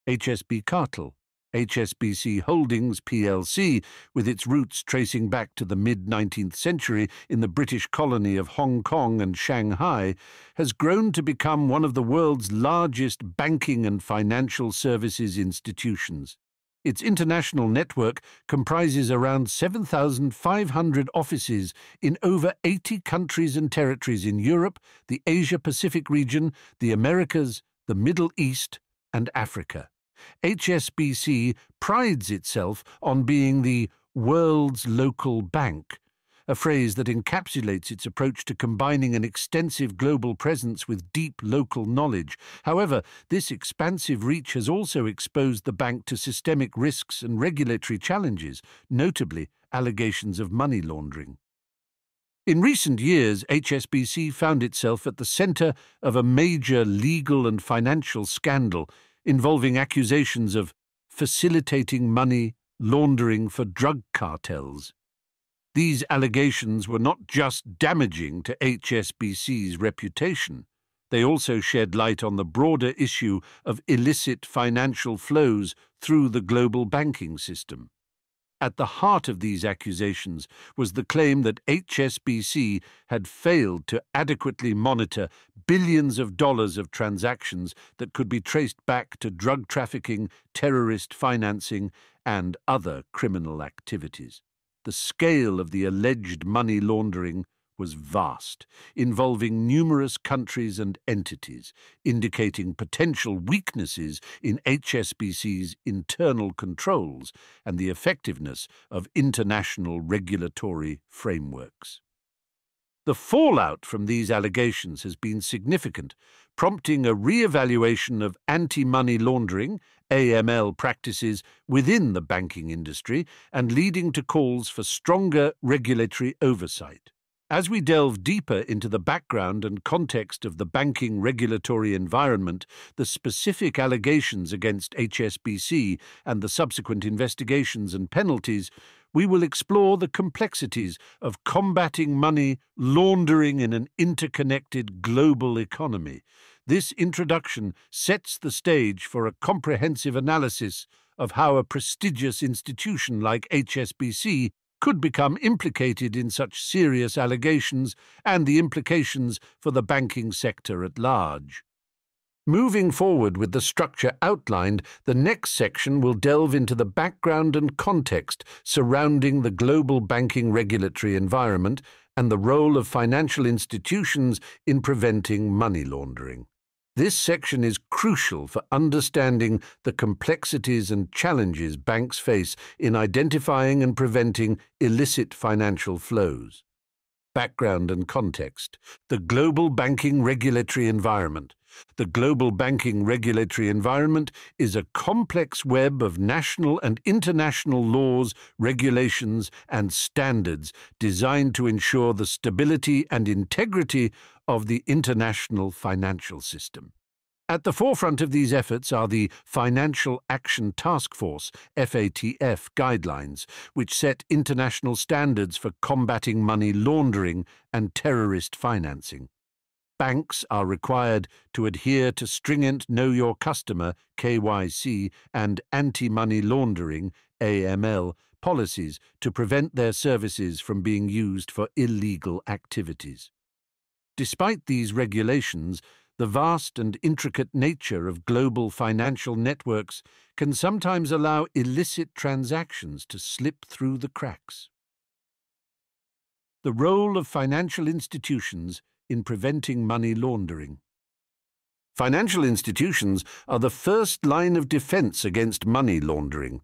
HSB Cartel, HSBC Holdings plc, with its roots tracing back to the mid-19th century in the British colony of Hong Kong and Shanghai, has grown to become one of the world's largest banking and financial services institutions. Its international network comprises around 7,500 offices in over 80 countries and territories in Europe, the Asia-Pacific region, the Americas, the Middle East, and Africa. HSBC prides itself on being the world's local bank, a phrase that encapsulates its approach to combining an extensive global presence with deep local knowledge. However, this expansive reach has also exposed the bank to systemic risks and regulatory challenges, notably allegations of money laundering. In recent years, HSBC found itself at the center of a major legal and financial scandal involving accusations of facilitating money laundering for drug cartels. These allegations were not just damaging to HSBC's reputation, they also shed light on the broader issue of illicit financial flows through the global banking system. At the heart of these accusations was the claim that HSBC had failed to adequately monitor billions of dollars of transactions that could be traced back to drug trafficking, terrorist financing, and other criminal activities. The scale of the alleged money laundering was vast, involving numerous countries and entities, indicating potential weaknesses in HSBC's internal controls and the effectiveness of international regulatory frameworks. The fallout from these allegations has been significant, prompting a re-evaluation of anti-money laundering (AML) practices within the banking industry and leading to calls for stronger regulatory oversight. As we delve deeper into the background and context of the banking regulatory environment, the specific allegations against HSBC and the subsequent investigations and penalties, we will explore the complexities of combating money laundering in an interconnected global economy. This introduction sets the stage for a comprehensive analysis of how a prestigious institution like HSBC could become implicated in such serious allegations and the implications for the banking sector at large. Moving forward with the structure outlined, the next section will delve into the background and context surrounding the global banking regulatory environment and the role of financial institutions in preventing money laundering. This section is crucial for understanding the complexities and challenges banks face in identifying and preventing illicit financial flows. Background and context. The global banking regulatory environment. The global banking regulatory environment is a complex web of national and international laws, regulations, and standards designed to ensure the stability and integrity of the international financial system. At the forefront of these efforts are the Financial Action Task Force (FATF) guidelines, which set international standards for combating money laundering and terrorist financing. Banks are required to adhere to stringent Know Your Customer (KYC) and anti-money laundering (AML) policies to prevent their services from being used for illegal activities. Despite these regulations, the vast and intricate nature of global financial networks can sometimes allow illicit transactions to slip through the cracks. The role of financial institutions in preventing money laundering. Financial institutions are the first line of defense against money laundering.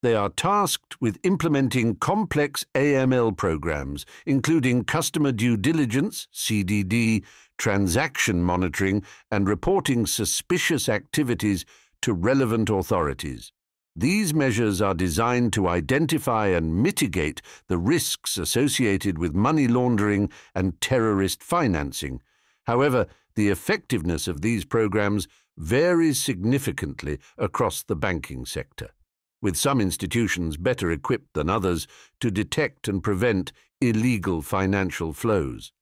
They are tasked with implementing complex AML programs, including customer due diligence, CDD, transaction monitoring, and reporting suspicious activities to relevant authorities. These measures are designed to identify and mitigate the risks associated with money laundering and terrorist financing. However, the effectiveness of these programs varies significantly across the banking sector, with some institutions better equipped than others to detect and prevent illegal financial flows.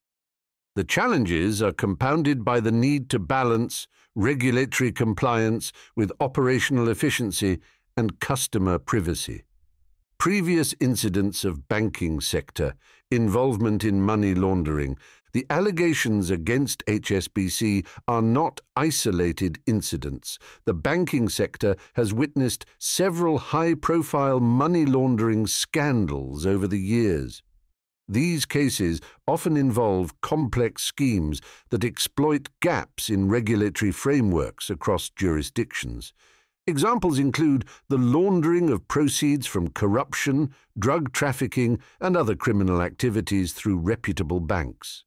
The challenges are compounded by the need to balance regulatory compliance with operational efficiency and customer privacy. Previous incidents of banking sector involvement in money laundering. The allegations against HSBC are not isolated incidents. The banking sector has witnessed several high-profile money laundering scandals over the years. These cases often involve complex schemes that exploit gaps in regulatory frameworks across jurisdictions. Examples include the laundering of proceeds from corruption, drug trafficking, and other criminal activities through reputable banks.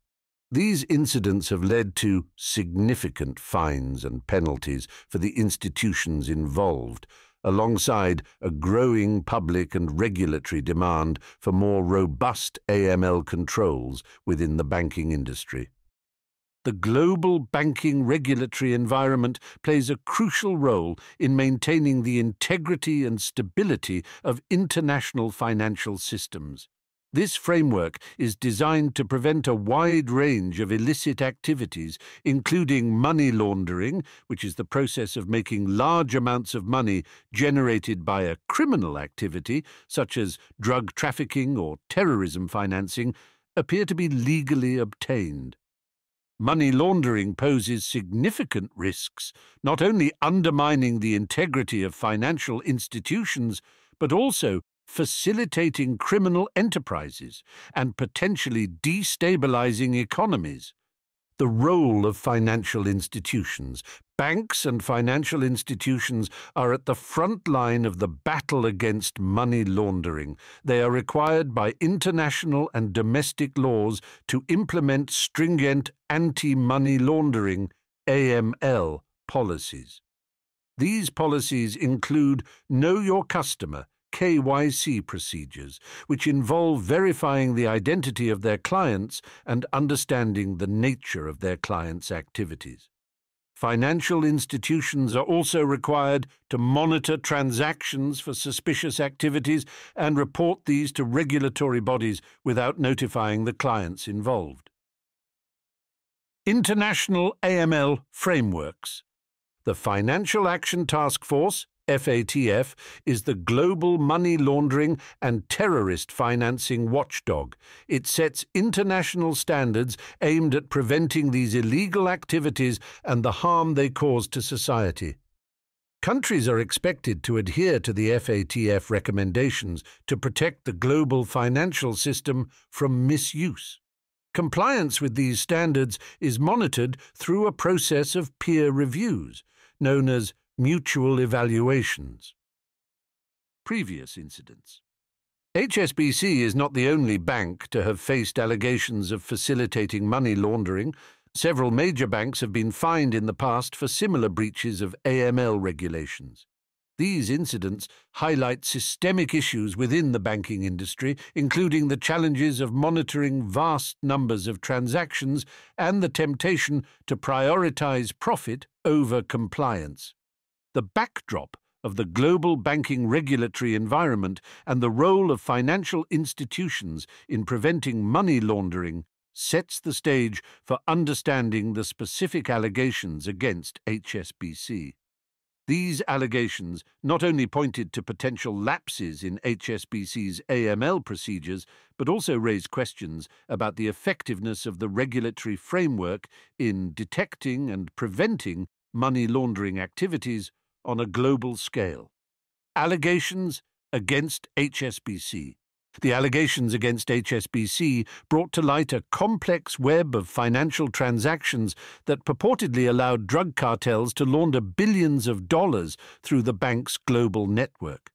These incidents have led to significant fines and penalties for the institutions involved, alongside a growing public and regulatory demand for more robust AML controls within the banking industry. The global banking regulatory environment plays a crucial role in maintaining the integrity and stability of international financial systems. This framework is designed to prevent a wide range of illicit activities, including money laundering, which is the process of making large amounts of money generated by a criminal activity, such as drug trafficking or terrorism financing, appear to be legally obtained. Money laundering poses significant risks, not only undermining the integrity of financial institutions, but also facilitating criminal enterprises and potentially destabilizing economies. The role of financial institutions. Banks and financial institutions are at the front line of the battle against money laundering. They are required by international and domestic laws to implement stringent anti-money laundering (AML) policies. These policies include Know Your Customer (KYC) procedures, which involve verifying the identity of their clients and understanding the nature of their clients' activities. Financial institutions are also required to monitor transactions for suspicious activities and report these to regulatory bodies without notifying the clients involved. International AML frameworks. The Financial Action Task Force (FATF) is the global money laundering and terrorist financing watchdog. It sets international standards aimed at preventing these illegal activities and the harm they cause to society. Countries are expected to adhere to the FATF recommendations to protect the global financial system from misuse. Compliance with these standards is monitored through a process of peer reviews, known as mutual evaluations. Previous incidents. HSBC is not the only bank to have faced allegations of facilitating money laundering. Several major banks have been fined in the past for similar breaches of AML regulations. These incidents highlight systemic issues within the banking industry, including the challenges of monitoring vast numbers of transactions and the temptation to prioritize profit over compliance. The backdrop of the global banking regulatory environment and the role of financial institutions in preventing money laundering sets the stage for understanding the specific allegations against HSBC. These allegations not only pointed to potential lapses in HSBC's AML procedures, but also raised questions about the effectiveness of the regulatory framework in detecting and preventing money laundering activities on a global scale. Allegations against HSBC. The allegations against HSBC brought to light a complex web of financial transactions that purportedly allowed drug cartels to launder billions of dollars through the bank's global network.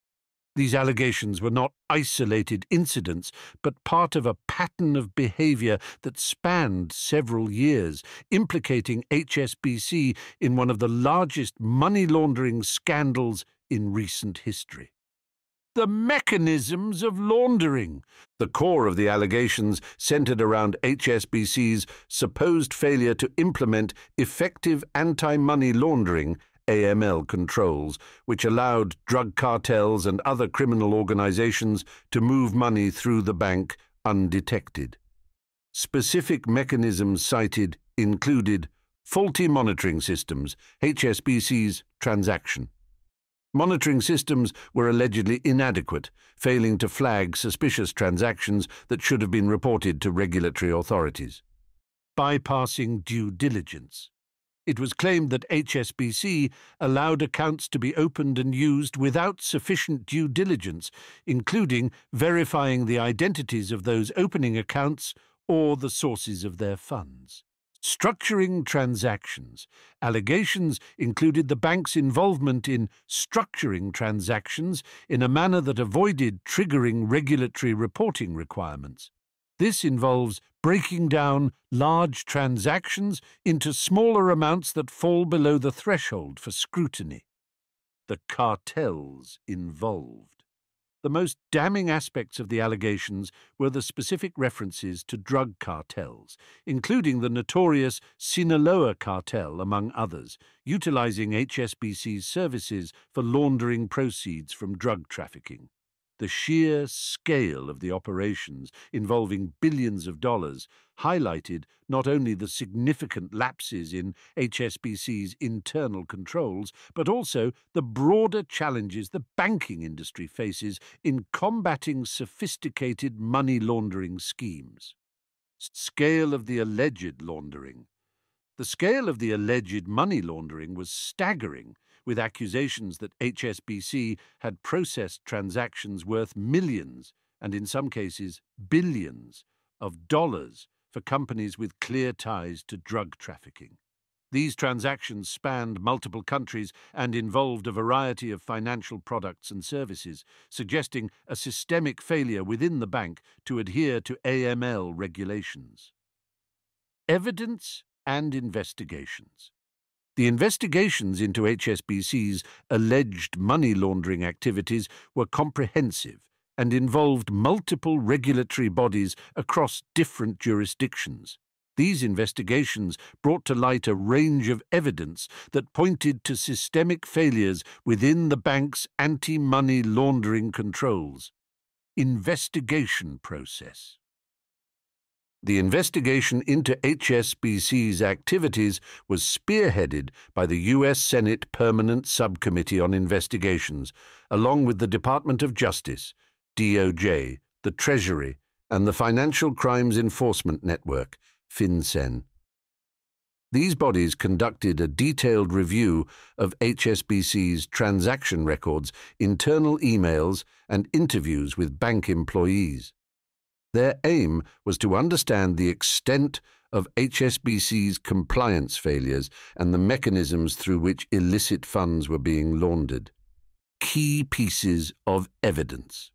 These allegations were not isolated incidents, but part of a pattern of behavior that spanned several years, implicating HSBC in one of the largest money laundering scandals in recent history. The mechanisms of laundering. The core of the allegations centered around HSBC's supposed failure to implement effective anti-money laundering AML controls, which allowed drug cartels and other criminal organizations to move money through the bank undetected. Specific mechanisms cited included faulty monitoring systems, HSBC's transaction. Monitoring systems were allegedly inadequate, failing to flag suspicious transactions that should have been reported to regulatory authorities. Bypassing due diligence. It was claimed that HSBC allowed accounts to be opened and used without sufficient due diligence, including verifying the identities of those opening accounts or the sources of their funds. Structuring transactions. Allegations included the bank's involvement in structuring transactions in a manner that avoided triggering regulatory reporting requirements. This involves breaking down large transactions into smaller amounts that fall below the threshold for scrutiny. The cartels involved. The most damning aspects of the allegations were the specific references to drug cartels, including the notorious Sinaloa cartel, among others, utilizing HSBC's services for laundering proceeds from drug trafficking. The sheer scale of the operations, involving billions of dollars, highlighted not only the significant lapses in HSBC's internal controls, but also the broader challenges the banking industry faces in combating sophisticated money laundering schemes. Scale of the alleged laundering. The scale of the alleged money laundering was staggering, with accusations that HSBC had processed transactions worth millions, and in some cases billions, of dollars for companies with clear ties to drug trafficking. These transactions spanned multiple countries and involved a variety of financial products and services, suggesting a systemic failure within the bank to adhere to AML regulations. Evidence and investigations. The investigations into HSBC's alleged money laundering activities were comprehensive and involved multiple regulatory bodies across different jurisdictions. These investigations brought to light a range of evidence that pointed to systemic failures within the bank's anti-money laundering controls. Investigation process. The investigation into HSBC's activities was spearheaded by the U.S. Senate Permanent Subcommittee on Investigations, along with the Department of Justice, DOJ, the Treasury, and the Financial Crimes Enforcement Network, FinCEN. These bodies conducted a detailed review of HSBC's transaction records, internal emails, and interviews with bank employees. Their aim was to understand the extent of HSBC's compliance failures and the mechanisms through which illicit funds were being laundered. Key pieces of evidence.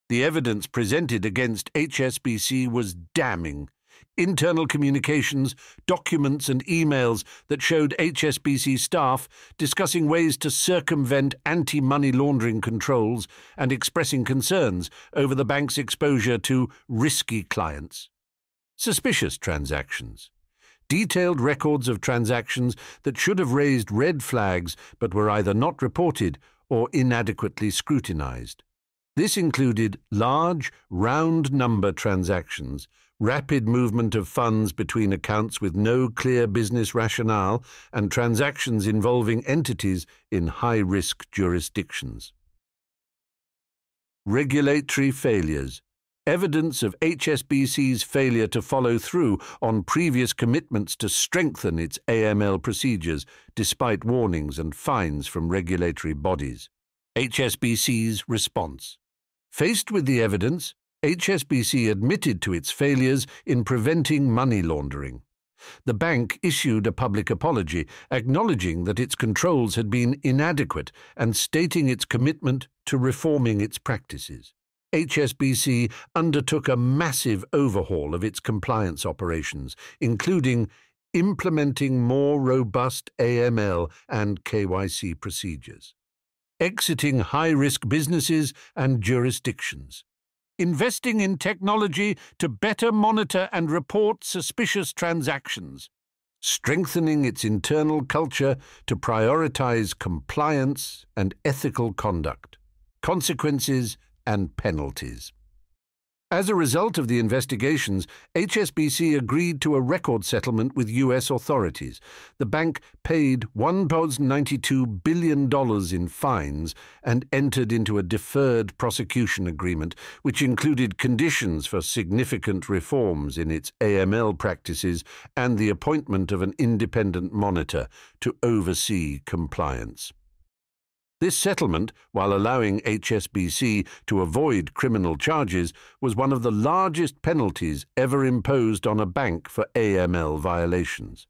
The evidence presented against HSBC was damning. Internal communications, documents and emails that showed HSBC staff discussing ways to circumvent anti-money laundering controls and expressing concerns over the bank's exposure to risky clients. Suspicious transactions. Detailed records of transactions that should have raised red flags but were either not reported or inadequately scrutinized. This included large, round-number transactions, rapid movement of funds between accounts with no clear business rationale, and transactions involving entities in high-risk jurisdictions. Regulatory failures. Evidence of HSBC's failure to follow through on previous commitments to strengthen its AML procedures, despite warnings and fines from regulatory bodies. HSBC's response. Faced with the evidence, HSBC admitted to its failures in preventing money laundering. The bank issued a public apology, acknowledging that its controls had been inadequate and stating its commitment to reforming its practices. HSBC undertook a massive overhaul of its compliance operations, including implementing more robust AML and KYC procedures, exiting high-risk businesses and jurisdictions, investing in technology to better monitor and report suspicious transactions, strengthening its internal culture to prioritize compliance and ethical conduct, consequences and penalties. As a result of the investigations, HSBC agreed to a record settlement with U.S. authorities. The bank paid $1.92 billion in fines and entered into a deferred prosecution agreement, which included conditions for significant reforms in its AML practices and the appointment of an independent monitor to oversee compliance. This settlement, while allowing HSBC to avoid criminal charges, was one of the largest penalties ever imposed on a bank for AML violations.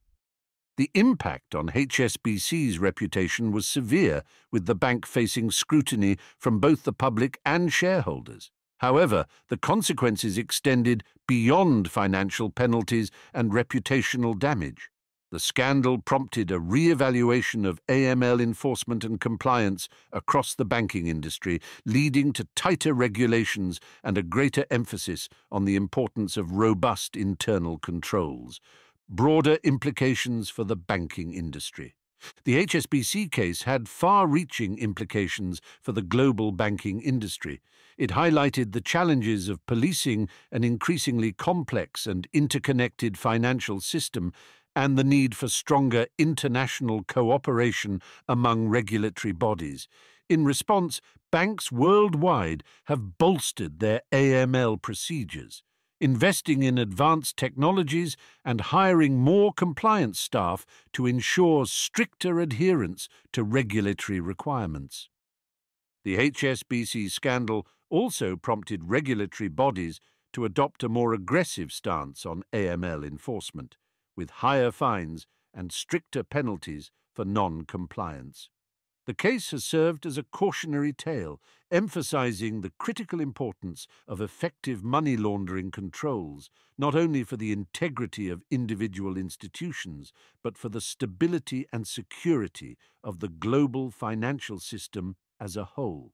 The impact on HSBC's reputation was severe, with the bank facing scrutiny from both the public and shareholders. However, the consequences extended beyond financial penalties and reputational damage. The scandal prompted a re-evaluation of AML enforcement and compliance across the banking industry, leading to tighter regulations and a greater emphasis on the importance of robust internal controls. Broader implications for the banking industry. The HSBC case had far-reaching implications for the global banking industry. It highlighted the challenges of policing an increasingly complex and interconnected financial system and the need for stronger international cooperation among regulatory bodies. In response, banks worldwide have bolstered their AML procedures, investing in advanced technologies and hiring more compliance staff to ensure stricter adherence to regulatory requirements. The HSBC scandal also prompted regulatory bodies to adopt a more aggressive stance on AML enforcement, with higher fines and stricter penalties for non-compliance. The case has served as a cautionary tale, emphasizing the critical importance of effective money laundering controls, not only for the integrity of individual institutions, but for the stability and security of the global financial system as a whole.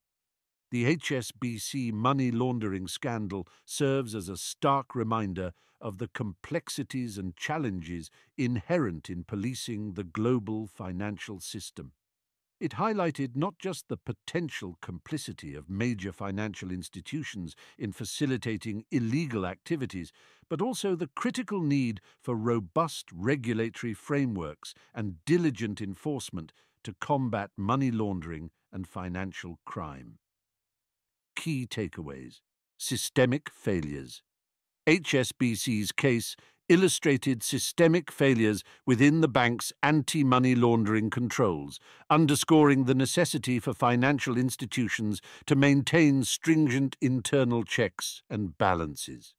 The HSBC money laundering scandal serves as a stark reminder of the complexities and challenges inherent in policing the global financial system. It highlighted not just the potential complicity of major financial institutions in facilitating illegal activities, but also the critical need for robust regulatory frameworks and diligent enforcement to combat money laundering and financial crime. Key takeaways. Systemic failures. HSBC's case illustrated systemic failures within the bank's anti-money laundering controls, underscoring the necessity for financial institutions to maintain stringent internal checks and balances.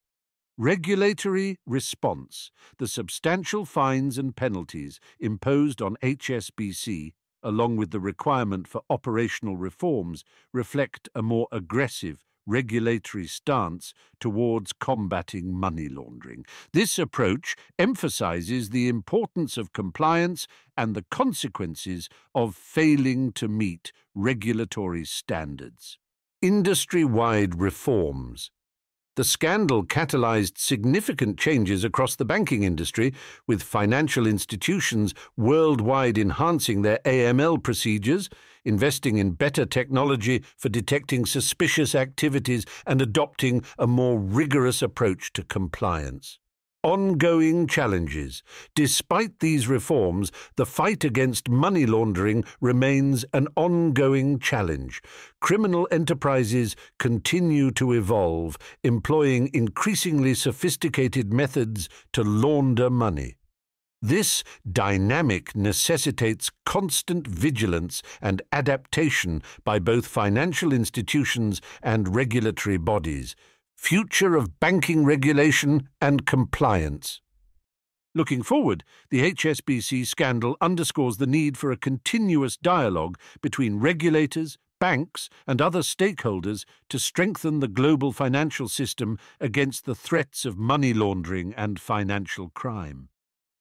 Regulatory response. The substantial fines and penalties imposed on HSBC, along with the requirement for operational reforms, reflect a more aggressive regulatory stance towards combating money laundering. This approach emphasizes the importance of compliance and the consequences of failing to meet regulatory standards. Industry-wide reforms. The scandal catalyzed significant changes across the banking industry, with financial institutions worldwide enhancing their AML procedures, investing in better technology for detecting suspicious activities, and adopting a more rigorous approach to compliance. Ongoing challenges. Despite these reforms, the fight against money laundering remains an ongoing challenge. Criminal enterprises continue to evolve, employing increasingly sophisticated methods to launder money. This dynamic necessitates constant vigilance and adaptation by both financial institutions and regulatory bodies. Future of banking regulation and compliance. Looking forward, the HSBC scandal underscores the need for a continuous dialogue between regulators, banks, and other stakeholders to strengthen the global financial system against the threats of money laundering and financial crime.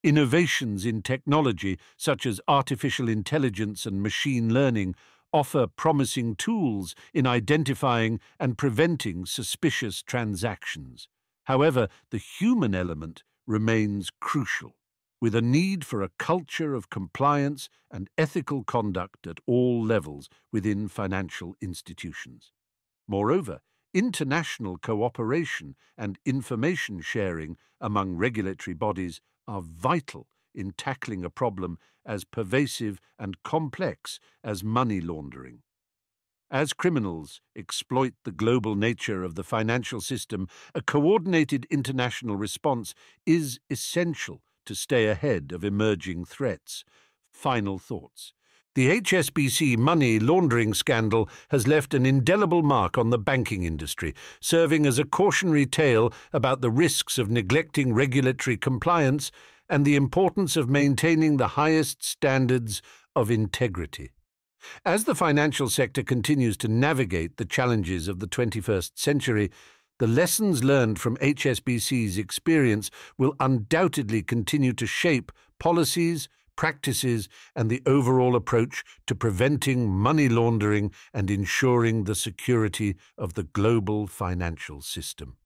Innovations in technology, such as artificial intelligence and machine learning, offer promising tools in identifying and preventing suspicious transactions. However, the human element remains crucial, with a need for a culture of compliance and ethical conduct at all levels within financial institutions. Moreover, International cooperation and information sharing among regulatory bodies are vital in tackling a problem as pervasive and complex as money laundering. As criminals exploit the global nature of the financial system, a coordinated international response is essential to stay ahead of emerging threats. Final thoughts. The HSBC money laundering scandal has left an indelible mark on the banking industry, serving as a cautionary tale about the risks of neglecting regulatory compliance and the importance of maintaining the highest standards of integrity. As the financial sector continues to navigate the challenges of the 21st century, the lessons learned from HSBC's experience will undoubtedly continue to shape policies, practices, and the overall approach to preventing money laundering and ensuring the security of the global financial system.